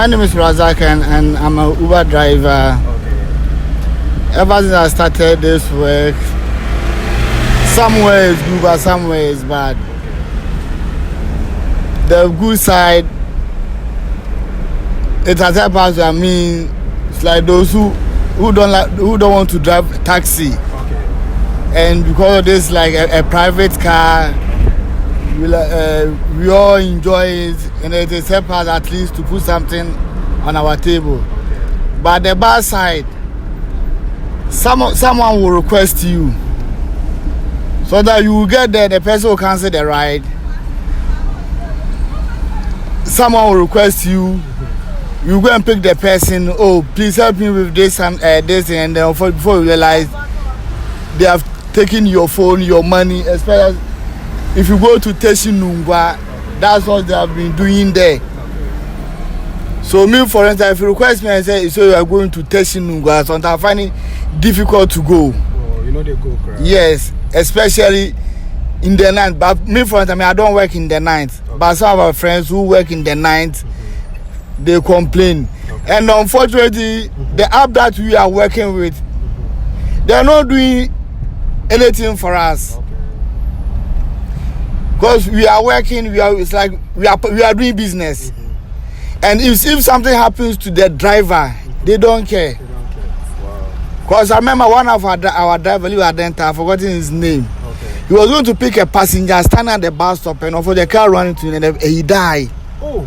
My name is Razak and I'm an Uber driver. Okay. Ever since I started this work, somewhere is good but somewhere is bad. The good side, it has helped us. I mean, it's like those who don't want to drive taxi. Okay. And because of this, like a private car, we all enjoy it, and it has helped us at least to put something on our table. Okay. But the bad side, someone will request you, so that you will get there, the person will cancel the ride. Someone will request you, you go and pick the person. Oh, please help me with this and this, and then before you realize they have taken your phone, your money. Especially if you go to Teshinungwa, that's what they have been doing there. So me, for instance, if you request me and say, so you are going to Teshinungwa, sometimes I find it difficult to go. Oh, you know they go crazy. Yes, especially in the night. But me, for instance, I don't work in the night. Okay. But some of our friends who work in the night, they complain. Okay. And unfortunately, the app that we are working with, they are not doing anything for us. Okay. Because we are working, it's like we are doing business. And if something happens to the driver, they don't care. They don't care. Wow. Because I remember one of our driver, I've forgotten his name. Okay. He was going to pick a passenger, stand at the bus stop, and for the car running into him, and he died. Oh.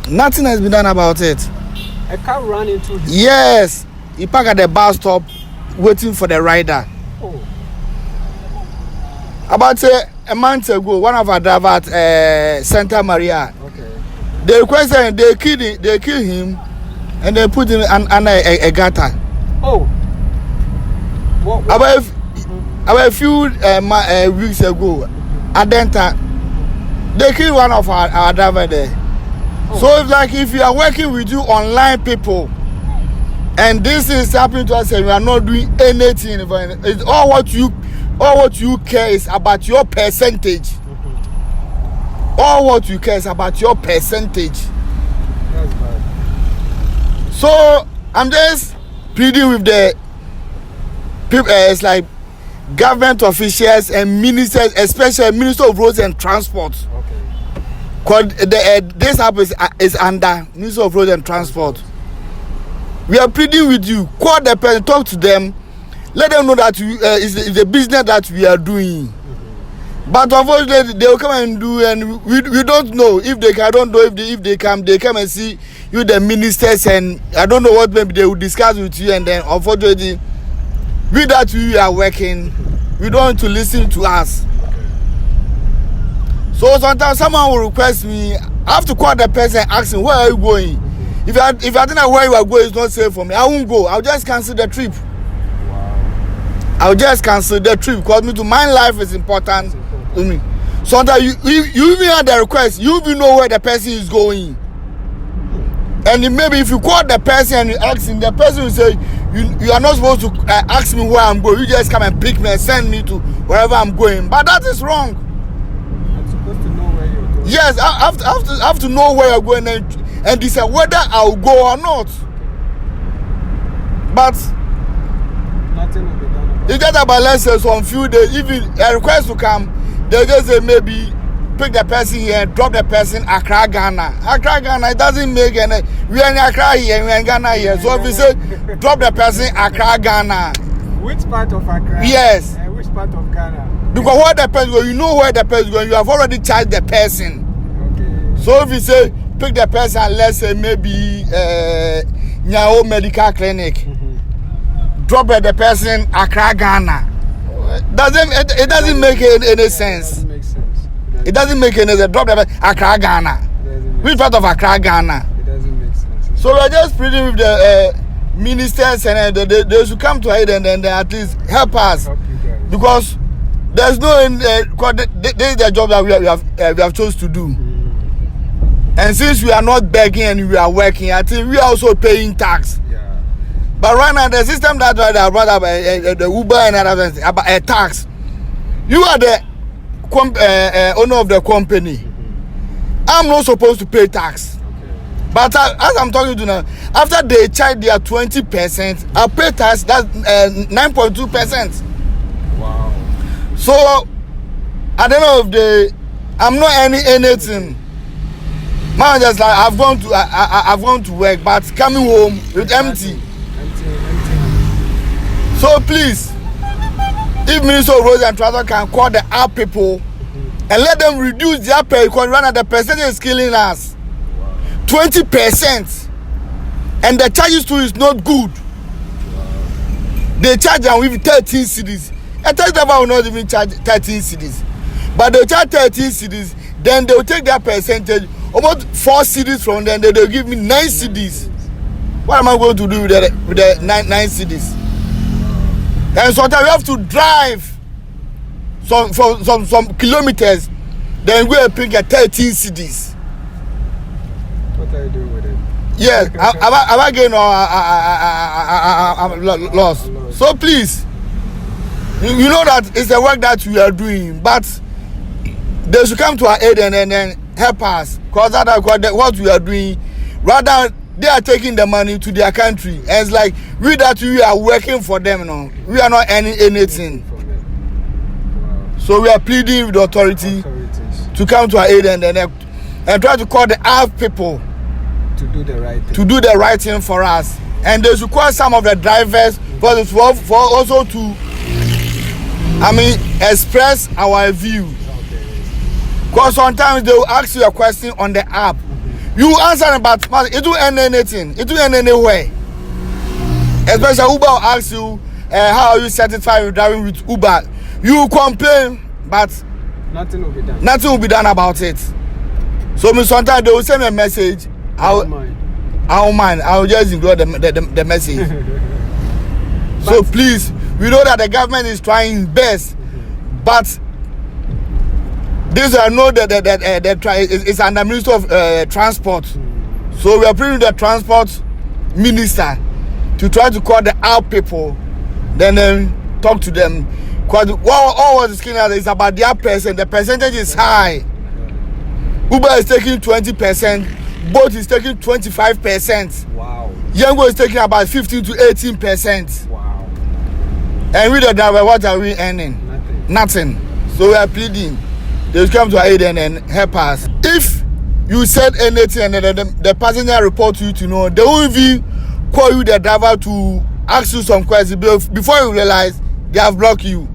Nothing has been done about it. A car ran into him? Yes. He parked at the bus stop, waiting for the rider. Oh. About a month ago, one of our drivers at Santa Maria, Okay. they requested, they kill him, and they put him under a gutter. Oh. What? About a few weeks ago, at Denta, they killed one of our driver there. Oh. So it's like if you are working with you online people, and this is happening to us, and we are not doing anything, it's all what you care is about your percentage. All what you care is about your percentage. That's bad. So I'm just pleading with the people. It's like government officials and ministers, especially Minister of Roads and Transport. Okay. Because this app is under Minister of Roads and Transport. We are pleading with you. Call the person, talk to them, let them know that it's the business that we are doing. But unfortunately, they will come and do, and we don't know if they can. I don't know if they come and see you, the ministers, and I don't know what maybe they will discuss with you, and then unfortunately, we that we are working, we don't want to listen to us. So sometimes someone will request me, I have to call the person and ask him, where are you going? If I think that where you are going is not safe for me, I won't go. I'll just cancel the trip. Wow. I'll just cancel the trip because my life is important to me. Sometimes you even have the request, you even know where the person is going. And maybe if you call the person and you ask him, the person will say, you are not supposed to ask me where I'm going. You just come and pick me and send me to wherever I'm going. But that is wrong. I'm supposed to know where you're going. Yes, I have to know where you're going and decide whether I'll go or not. But Nothing will be done about it. it's just about, let's say, some few days, even a request to come, they just say maybe pick the person here, drop the person Accra, Ghana. Accra, Ghana, it doesn't make any. We are in Accra here, we are in Ghana here. So if we say drop the person Accra, Ghana. Which part of Accra? Yes. Which part of Ghana? Because where the person goes, you know where the person goes, you have already charged the person. Okay. So if you say pick the person, let's say maybe Nyao Medical Clinic, drop the person Accra, Ghana. It doesn't make any sense. It doesn't make sense. It doesn't make any sense. Drop the person Accra, Ghana. Which part of Accra, Ghana? It doesn't make sense. So we're just pleading with the ministers, and they should come to aid and then at least help us. Help you guys. Because there's no this is the job that we have chosen to do. And since we are not begging and we are working, I think we are also paying tax. Yeah. But right now, the system that I brought up, the Uber and other things, about a tax, you are the owner of the company. I'm not supposed to pay tax. Okay. But as I'm talking to now, after they charge their 20%, I pay tax, that's 9.2%. Wow. So at the end of the day, I'm not earning anything. Man, just like I've gone to work, but coming home with empty. Empty. So please, if Minister of Roads and Transport can call the app people and let them reduce their pay, because right now the percentage is killing us. 20%, and the charges too is not good. They charge them with 13 cedis. A taxi driver will not even charge 13 cedis, but they charge 13 cedis. Then they will take their percentage, about 4 cedis from them. They will give me 9 cedis. What am I going to do with the 9 cedis? And sometimes you have to drive some kilometers, then go and pick a 13 cedis. What are you doing with it? Yes, am I getting I'm lost? So please, you know that it's the work that we are doing, but they should come to our aid and then help us, because that's what we are doing. Rather, they are taking the money to their country, and it's like we are working for them. You know, we are not earning anything. Wow. So we are pleading with the authorities to come to our aid and try to call the ARF people to do the right thing. To do the right thing for us, and they should call some of the drivers for also to, express our view. Because sometimes they will ask you a question on the app. You answer them, but it will end anything. It will end anywhere. Especially Uber will ask you, how are you satisfied with driving with Uber? You complain, but nothing will be done. Nothing will be done about it. So sometimes they will send me a message. I don't mind. I will just ignore the message. So please, we know that the government is trying best, but this I know that it's under Minister of Transport. So we are bringing the transport minister to try to call the out people, then talk to them. Because all what is killing us is about their percent. The percentage is high. Uber is taking 20%, Bolt is taking 25%. Wow. Yango is taking about 15 to 18%. Wow. And we the driver, what are we earning? Nothing. So we are pleading. They will come to our aid and help us. If you said anything and the passenger report you to know, they will even call you the driver to ask you some questions before you realize they have blocked you.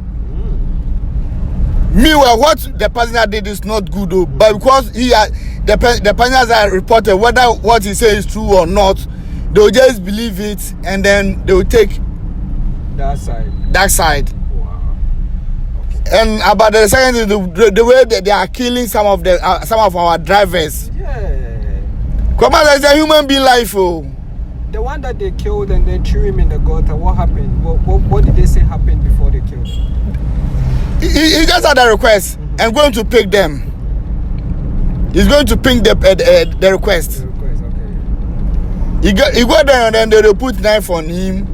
Meanwhile, what the passenger did is not good though, but because the passengers are reported whether what he says is true or not, they will just believe it and then they will take that side. Wow. Okay. And about the second is the way that they are killing some of our drivers. Yeah. Come on, it's a human being life. Oh. The one that they killed and they threw him in the gutter, what happened? What did they say happened before they killed him? He just had a request and going to pick them. He's going to ping the request. The request, okay. He got there and then they put knife on him.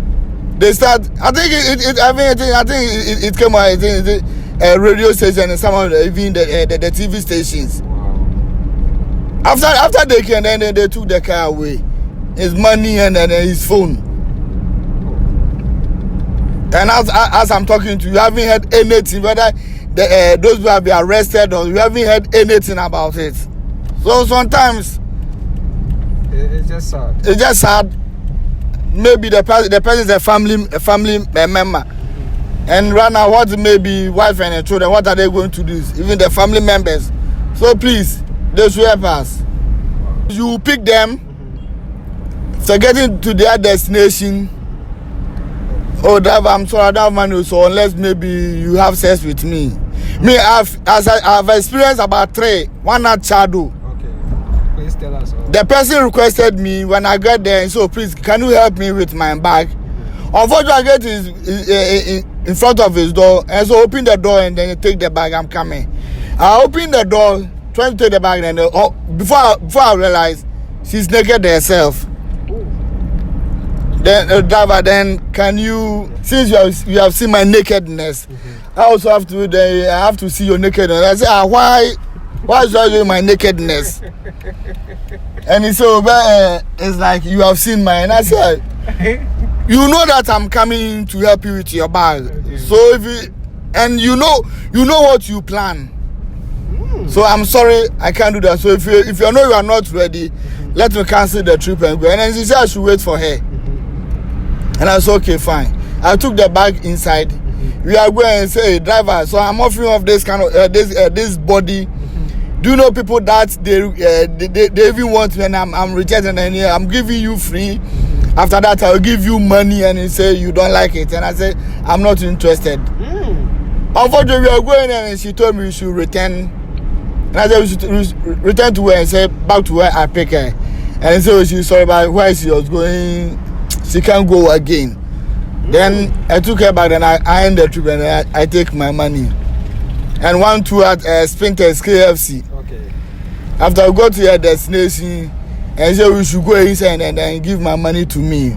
They start. I think it came out. A radio station and some of even the TV stations. Wow. After they came, then they took the car away, his money and his phone. And as I'm talking to you, haven't heard anything, whether those who have been arrested or you haven't heard anything about it. So sometimes it's just sad. It's just sad. Maybe the person is a family member, and right now what maybe wife and children, what are they going to do? Even the family members. So please, they should help us. You pick them, so getting to their destination. Oh, driver, I'm sorry, I don't have money, so unless maybe you have sex with me. I've experienced about 3. One at Chado. Okay. Please tell us all. The person requested me when I got there, so please, can you help me with my bag? Unfortunately, I get in front of his door, and so open the door and then you take the bag, I'm coming. I open the door, trying to take the bag, and then before I realize, she's naked herself. Then driver, then can you, since you have seen my nakedness, I also have to see your nakedness. I say, why should I do my nakedness? And he said, it's like you have seen mine. And I said, you know that I'm coming to help you with your bag. Okay. So if you, and you know what you plan. So I'm sorry, I can't do that. So if you know you are not ready, let me cancel the trip and go. And then she said I should wait for her. And I said, okay, fine. I took the bag inside. We are going and say, hey, driver, so I'm offering off this kind of this body. Do you know people that they even want me and I'm rejecting and I'm giving you free. After that, I'll give you money and you say you don't like it. And I said, I'm not interested. Unfortunately, we are going and she told me we should return. And I said we should return to her and say back to where I pick her. And so she's sorry about where she was going. She can't go again. Then I took her back and I end the trip and I take my money. And one tour at Sprinters KFC. Okay. After I got to your destination, and said we should go inside and then give my money to me.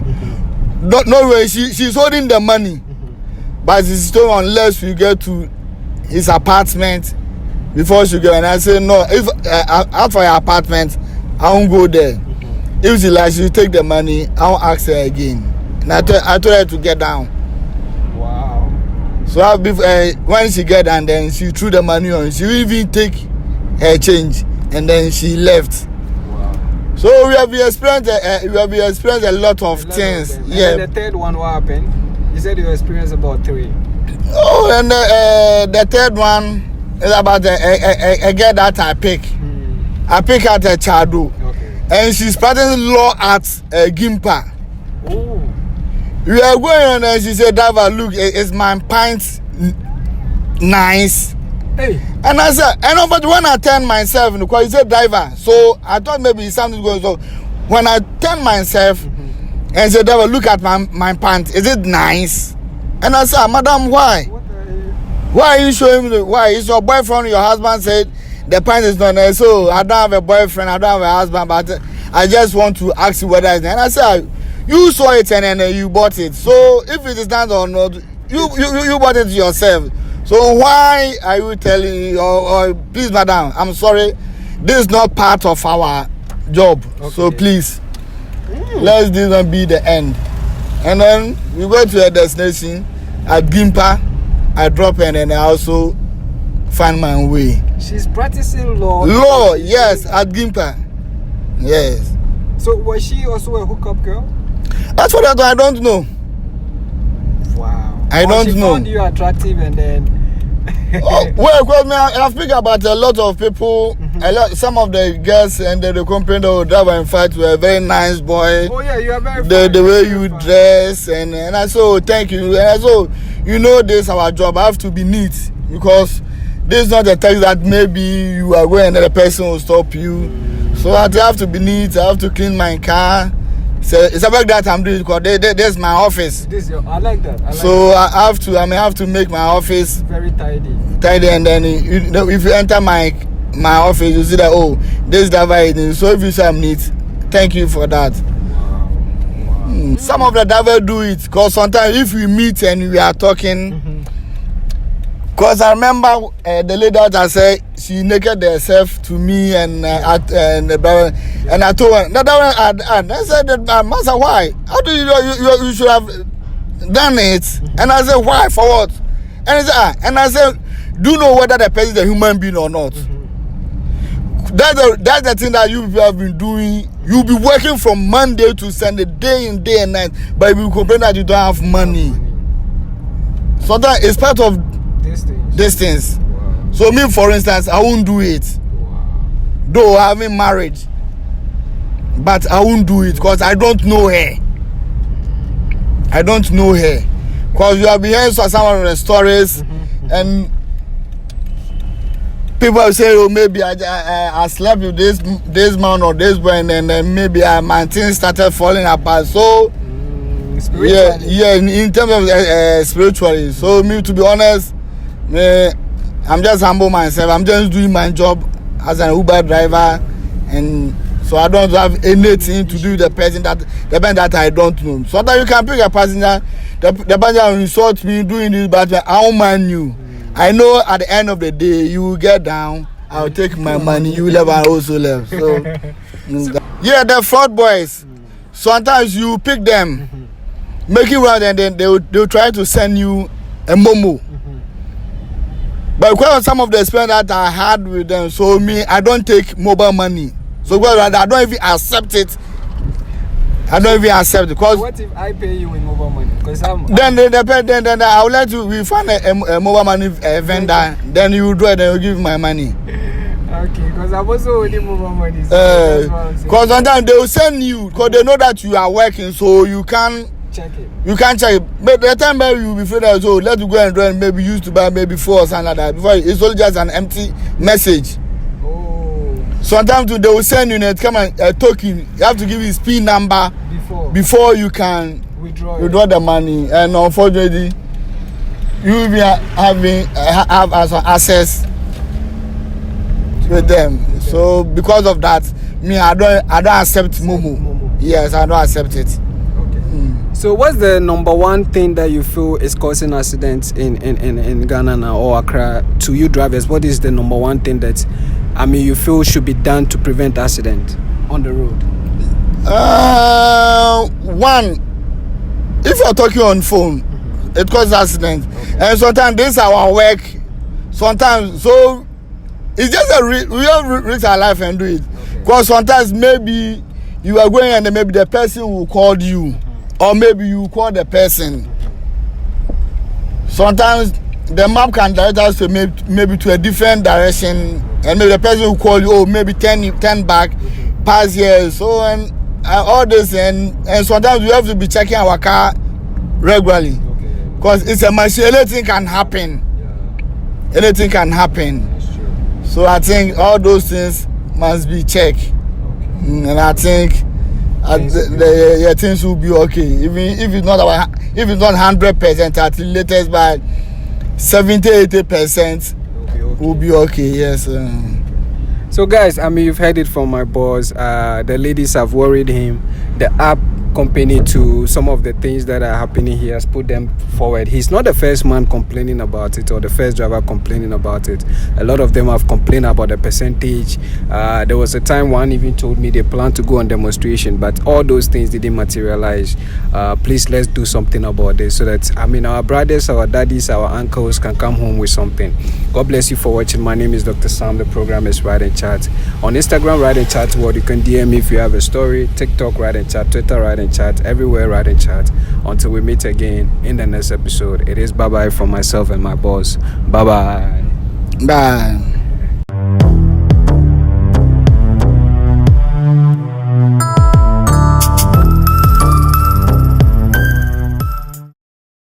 No way, she's holding the money. But she's told unless we get to his apartment before she go. And I said no, if out for your apartment, I won't go there. If she like, she take the money, I won't ask her again. And I told her to get down. Wow. So when she get down, then she threw the money on. She even take her change, and then she left. Wow. So we have experienced a lot of things. Yeah. And the third one, what happened? You said you experienced about 3. Oh, and the third one is about a girl that I pick. I pick at a Chado. Okay. And she's practicing law at Gimpa. Oh. We are going on and she said, driver, look, is my pint nice? Hey. And I said, and when I turn myself, because he said driver, so I thought maybe something going on. So when I turn myself and said, driver, look at my pants, is it nice? And I said, madam, why? Why are you showing me? Why? Is your boyfriend, your husband said the pants is not nice? So I don't have a boyfriend, I don't have a husband, but I just want to ask you whether it's nice. And I said, you saw it and then you bought it. So if it is not or not, you bought it yourself. So why are you telling me, or please, madam, I'm sorry, this is not part of our job. Okay. So please, let this not be the end. And then we go to a destination at Gimpa. I drop in and I also find my way. She's practicing law. Law, yes, at Gimpa. Yes. So was she also a hookup girl? That's what I don't know. Wow. I don't know. She found you attractive and then. Well, man, I speak about a lot of people. Some of the girls and the company that would drive and fight were a very nice boy. Oh yeah, you are very fine. The way you dress and I said, thank you. And I said, you know, this is our job. I have to be neat because this is not a text that maybe you are going and the person will stop you. So I have to be neat. I have to clean my car. So it's about that I'm doing because this is my office. I like that. I have to make my office very tidy. And then if you enter my office, you see that this driver is. So if you say I'm neat, thank you for that. Wow. Some of the drivers do it because sometimes if we meet and we are talking. Because I remember the lady that said she naked herself to me and I told her I said, Master, why? How do you should have done it? And I said, why? For what? And I said, do you know whether the person is a human being or not? That's the thing that you have been doing. You'll be working from Monday to Sunday, day in, day and night, but you complain that you don't have money. So that is part of distance. Wow. So me, for instance, I won't do it. Wow. Though having marriage, but I won't do it because I don't know her. I don't know her because you have been hearing some of the stories, and people say, "Oh, maybe I slept with this man or this boy, and then maybe my things started falling apart." So. Yeah, in terms of spiritually. So me, to be honest, I'm just humble myself. I'm just doing my job as an Uber driver, and so I don't have anything to do with the person that I don't know. So that you can pick a passenger, the passenger will insult me doing this, but I won't mind you. I know at the end of the day you will get down. I'll take my money. You will have also left. So. Yeah, the fraud boys. Sometimes you pick them, make it right, and then they'll try to send you a momo. But because of some of the experience that I had with them, so me, I don't take mobile money. So because I don't even accept it. I don't even accept it. Because what if I pay you with mobile money? Because then I will let you. We find a mobile money vendor. Then you do it. Then you give my money. Okay, because I'm also holding mobile money. Because sometimes they will send you because they know that you are working, so you can check it. You can't check it. But the time maybe you will be afraid that so let you go and run maybe used to buy maybe 4 or something like that. Before it's only just an empty message. Oh. Sometimes they will send you a token. You have to give his PIN number before you can withdraw the money. And unfortunately, you will be have access with them. Okay. So because of that, me I don't accept Momo. Yes, I don't accept it. So what's the number one thing that you feel is causing accidents in Ghana now or Accra to you drivers? What is the number one thing that you feel should be done to prevent accident on the road? One, if you're talking on phone, it causes accident. Okay. And sometimes this is our work. Sometimes so it's just we have risk our life and do it. Because sometimes maybe you are going and maybe the person will call you. Or maybe you call the person. Sometimes the map can direct us to maybe to a different direction, and maybe the person will call you, maybe 10 back, pass here, so and all this, and sometimes we have to be checking our car regularly, because it's a machine. Anything can happen. Yeah. Anything can happen. So I think all those things must be checked, and I think. The things will be okay. Even if it's not 100%, at the latest by 70-80% will be okay. Yes. So guys, you've heard it from my boss. The ladies have worried him. The app company to some of the things that are happening. He has put them forward. He's not the first man complaining about it or the first driver complaining about it. A lot of them have complained about the percentage. There was a time one even told me they plan to go on demonstration, but all those things didn't materialize. Please, let's do something about this so that our brothers, our daddies, our uncles can come home with something. God bless you for watching. My name is Dr. Sam. The program is Ride and Chat. On Instagram, Ride and Chat World. You can DM me if you have a story. TikTok, Ride and Chat. Twitter, Ride and Chat. Everywhere, Ride and Chat. Until we meet again in the next episode. It is bye-bye from myself and my boss. Bye-bye. Bye.